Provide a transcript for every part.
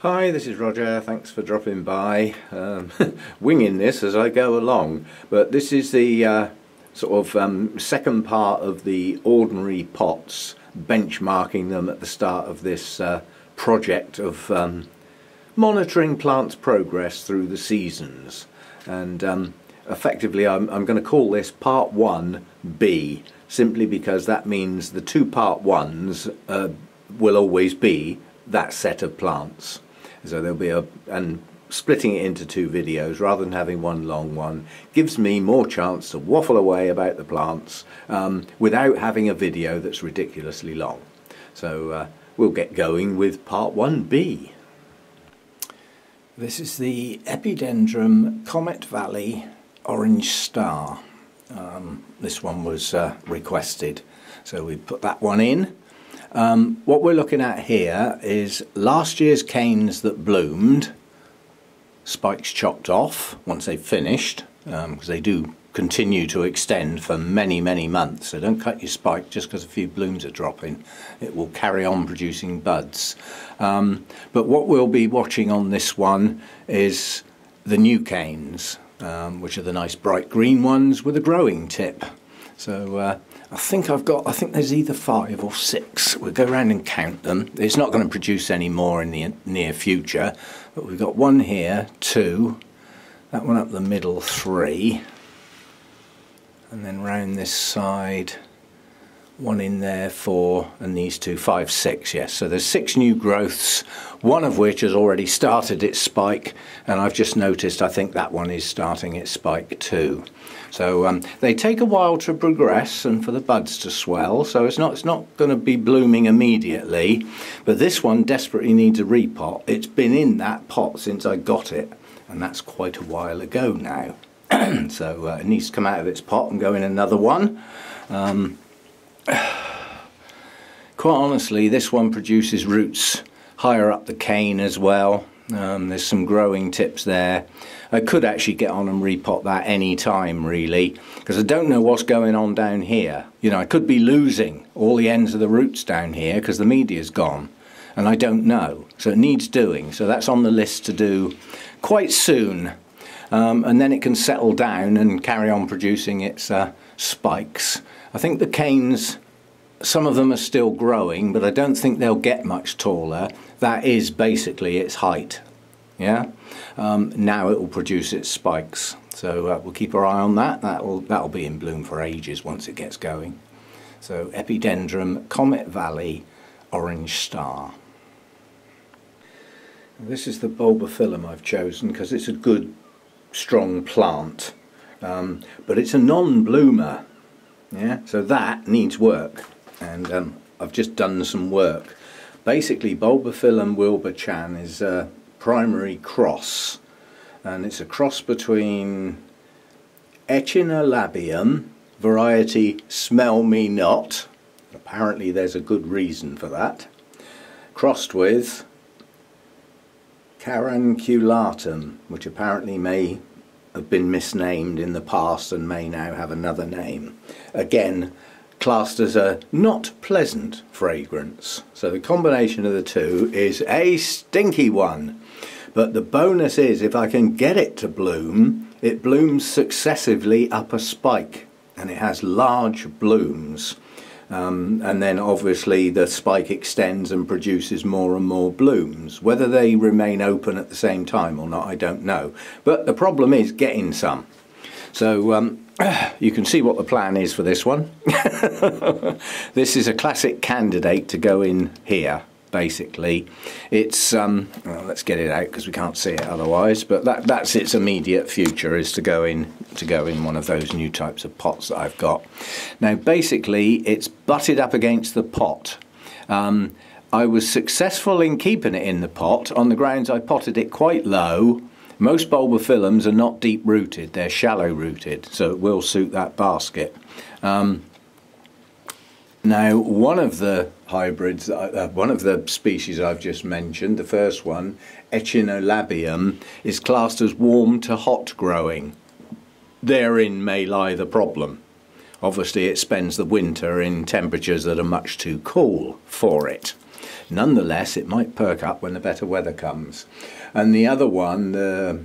Hi, this is Roger. Thanks for dropping by. Winging this as I go along, but this is the second part of the ordinary pots, benchmarking them at the start of this project of monitoring plants' progress through the seasons. And effectively I'm going to call this part 1B, simply because that means the two part 1s will always be that set of plants. So there'll be and splitting it into two videos rather than having one long one gives me more chance to waffle away about the plants without having a video that's ridiculously long. So we'll get going with part 1B. This is the Epidendrum Comet Valley Orange Star. This one was requested, so we put that one in. What we're looking at here is last year's canes that bloomed, spikes chopped off once they've finished, because they do continue to extend for many months, so don't cut your spike just because a few blooms are dropping. It will carry on producing buds. But what we'll be watching on this one is the new canes, which are the nice bright green ones with a growing tip. So I think there's either 5 or 6. We'll go around and count them. It's not going to produce any more in the near future, but we've got 1 here, 2, that one up the middle, 3, and then round this side 1 in there, 4, and these 2, 5, 6, yes. So there's 6 new growths, one of which has already started its spike, and I've just noticed I think that one is starting its spike too. So they take a while to progress and for the buds to swell, so it's not going to be blooming immediately, but this one desperately needs a repot. It's been in that pot since I got it, and that's quite a while ago now. So it needs to come out of its pot and go in another one. Quite honestly, this one produces roots higher up the cane as well. There's some growing tips there. I could actually get on and repot that any time really, because I don't know what's going on down here. You know, I could be losing all the ends of the roots down here because the media's gone, and I don't know. So it needs doing. So that's on the list to do quite soon, and then it can settle down and carry on producing its spikes. I think the canes, some of them are still growing, but I don't think they'll get much taller. That is basically its height. Yeah. Now it will produce its spikes. So we'll keep our eye on that. That'll be in bloom for ages once it gets going. So Epidendrum Comet Valley Orange Star. This is the Bulbophyllum I've chosen because it's a good, strong plant, but it's a non-bloomer. Yeah. So that needs work, and I've just done some work. Basically, Bulbophyllum Wilbur Chang is a primary cross, and it's a cross between Echinolabium, variety Smell Me Not, apparently there's a good reason for that, crossed with Caranculatum, which apparently may have been misnamed in the past and may now have another name. Again, classed as a not pleasant fragrance. So the combination of the two is a stinky one. But the bonus is if I can get it to bloom, it blooms successively up a spike, and it has large blooms. And then obviously the spike extends and produces more and more blooms. Whether they remain open at the same time or not, I don't know. But the problem is getting some. So you can see what the plan is for this one. This is a classic candidate to go in here, basically. It's, well, let's get it out because we can't see it otherwise, but that's its immediate future, is to go in one of those new types of pots that I've got. Now basically it's butted up against the pot. I was successful in keeping it in the pot on the grounds I potted it quite low. Most Bulbophyllums are not deep rooted, they're shallow rooted, so it will suit that basket. Now one of the hybrids, one of the species I've just mentioned, the first one, Echinolabium, is classed as warm to hot growing. Therein may lie the problem. Obviously it spends the winter in temperatures that are much too cool for it. Nonetheless, it might perk up when the better weather comes. And the other one, the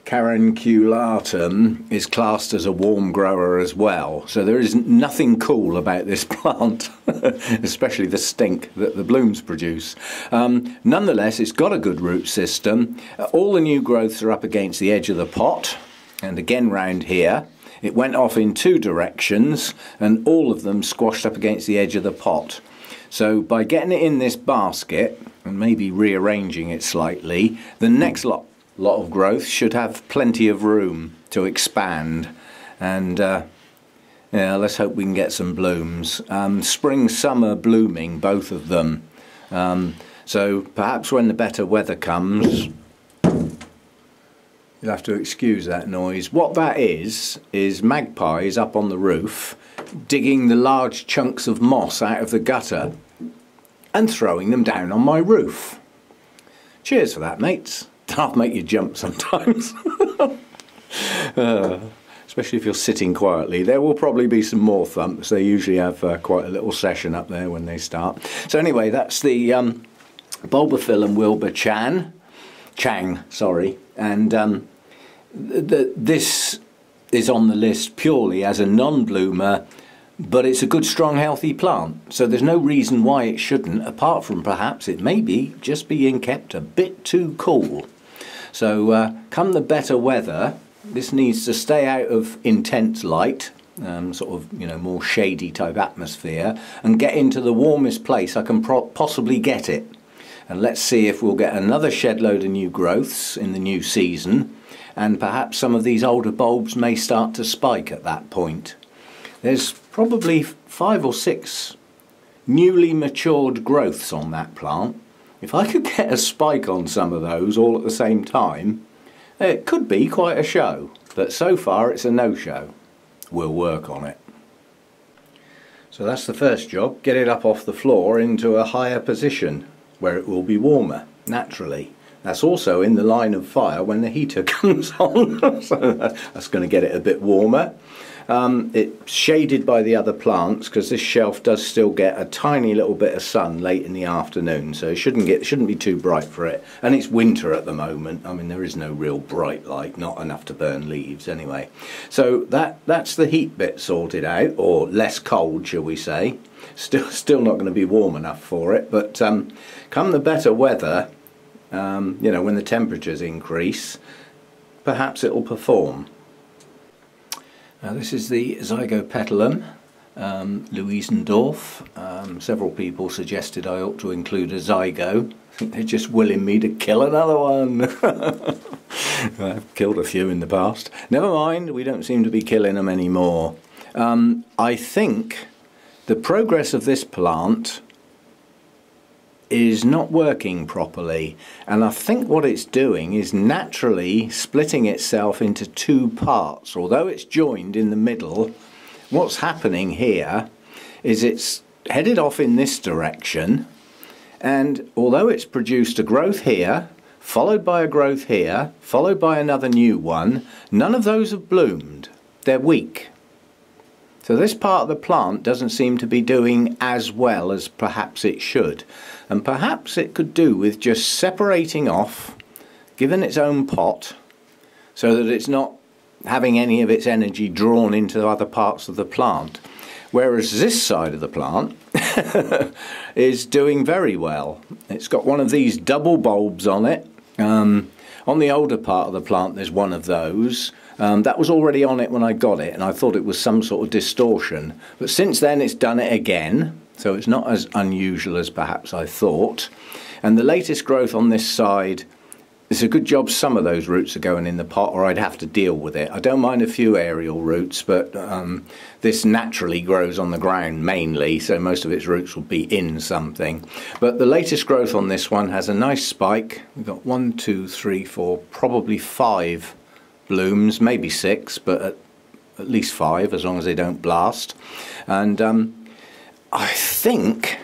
Carenculatum, is classed as a warm grower as well. So there is nothing cool about this plant, especially the stink that the blooms produce. Nonetheless, it's got a good root system. All the new growths are up against the edge of the pot, and again round here. It went off in 2 directions, and all of them squashed up against the edge of the pot. So by getting it in this basket, and maybe rearranging it slightly, the next lot of growth should have plenty of room to expand. And yeah, let's hope we can get some blooms. Spring, summer blooming, both of them. So perhaps when the better weather comes, you'll have to excuse that noise. What that is magpies up on the roof digging the large chunks of moss out of the gutter and throwing them down on my roof. Cheers for that, mates. That'll make you jump sometimes. Especially if you're sitting quietly. There will probably be some more thumps. They usually have quite a little session up there when they start. So anyway, that's the Bulbophyllum Wilbur Chang, sorry. And this is on the list purely as a non-bloomer, but it's a good, strong, healthy plant. So there's no reason why it shouldn't, apart from perhaps it may be just being kept a bit too cool. So come the better weather, this needs to stay out of intense light, sort of, you know, more shady type atmosphere, and get into the warmest place I can possibly get it. And let's see if we'll get another shed load of new growths in the new season, and perhaps some of these older bulbs may start to spike at that point. There's probably 5 or 6 newly matured growths on that plant. If I could get a spike on some of those all at the same time, it could be quite a show, but so far it's a no-show. We'll work on it. So that's the first job, get it up off the floor into a higher position where it will be warmer, naturally. That's also in the line of fire when the heater comes on, so that's going to get it a bit warmer. It's shaded by the other plants because this shelf does still get a tiny little bit of sun late in the afternoon, so it shouldn't be too bright for it. And it's winter at the moment. I mean, there is no real bright light, not enough to burn leaves anyway. So that's the heat bit sorted out, or less cold, shall we say. Still not going to be warm enough for it, but come the better weather, you know, when the temperatures increase, perhaps it'll perform. Now this is the Zygopetalum Luisendorf. Several people suggested I ought to include a Zygo. I think they're just willing me to kill another one. I've killed a few in the past. Never mind, we don't seem to be killing them anymore. I think the progress of this plant is not working properly, and I think what it's doing is naturally splitting itself into 2 parts. Although it's joined in the middle, what's happening here is it's headed off in this direction, and although it's produced a growth here, followed by a growth here, followed by another new one, none of those have bloomed. They're weak. So this part of the plant doesn't seem to be doing as well as perhaps it should. And perhaps it could do with just separating off, given its own pot, so that it's not having any of its energy drawn into other parts of the plant. Whereas this side of the plant is doing very well. It's got one of these double bulbs on it. On the older part of the plant there's one of those. That was already on it when I got it, and I thought it was some sort of distortion. But since then it's done it again, so it's not as unusual as perhaps I thought. And the latest growth on this side, it's a good job some of those roots are going in the pot, or I'd have to deal with it. I don't mind a few aerial roots, but this naturally grows on the ground mainly, so most of its roots will be in something. But the latest growth on this one has a nice spike. We've got 1, 2, 3, 4, probably 5 blooms, maybe 6, but at least 5 as long as they don't blast. And I think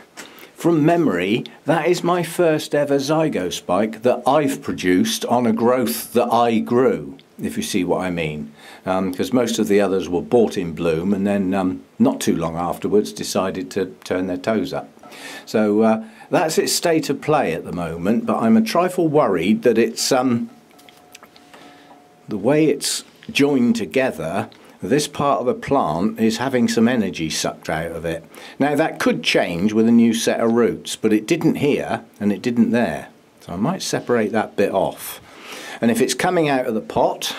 from memory that is my first ever Zygo spike that I've produced on a growth that I grew, if you see what I mean, because most of the others were bought in bloom and then not too long afterwards decided to turn their toes up. So that's its state of play at the moment, but I'm a trifle worried that it's the way it's joined together. This part of the plant is having some energy sucked out of it. Now that could change with a new set of roots, but it didn't here and it didn't there. So I might separate that bit off. And if it's coming out of the pot,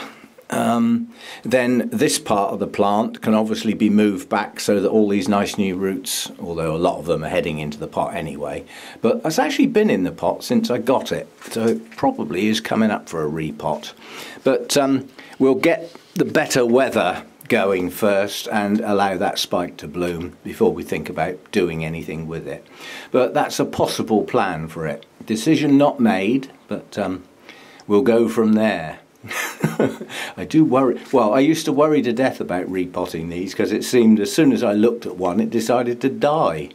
then this part of the plant can obviously be moved back so that all these nice new roots, although a lot of them are heading into the pot anyway, but it's actually been in the pot since I got it, so it probably is coming up for a repot. But we'll get the better weather going first and allow that spike to bloom before we think about doing anything with it. But that's a possible plan for it. Decision not made, but we'll go from there. I do worry. Well, I used to worry to death about repotting these because it seemed as soon as I looked at one it decided to die.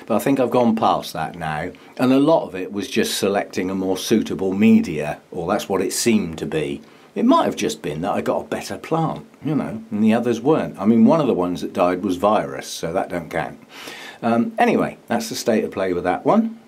But I think I've gone past that now, and a lot of it was just selecting a more suitable media, or that's what it seemed to be. It might have just been that I got a better plant, you know, and the others weren't. I mean, one of the ones that died was virus, so that don't count. Anyway, that's the state of play with that one.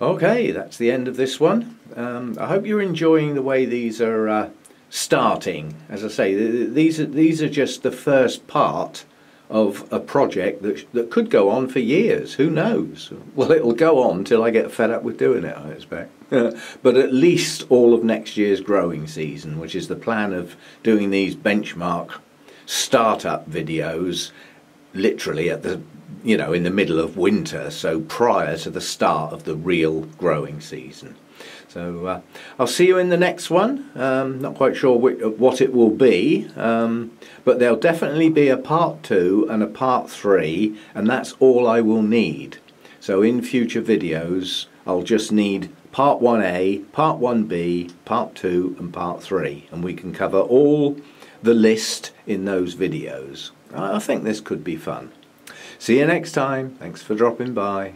Okay, that's the end of this one. I hope you're enjoying the way these are starting. As I say, these are just the first part of a project that could go on for years. Who knows? Well, it'll go on till I get fed up with doing it, I expect. But at least all of next year's growing season, which is the plan of doing these benchmark startup videos literally at the, you know, in the middle of winter, so prior to the start of the real growing season. So I'll see you in the next one. Not quite sure what it will be, but there'll definitely be a part 2 and a part 3, and that's all I will need. So in future videos I'll just need part 1A, part 1B, part 2 and part 3, and we can cover all the list in those videos. I think this could be fun. See you next time. Thanks for dropping by.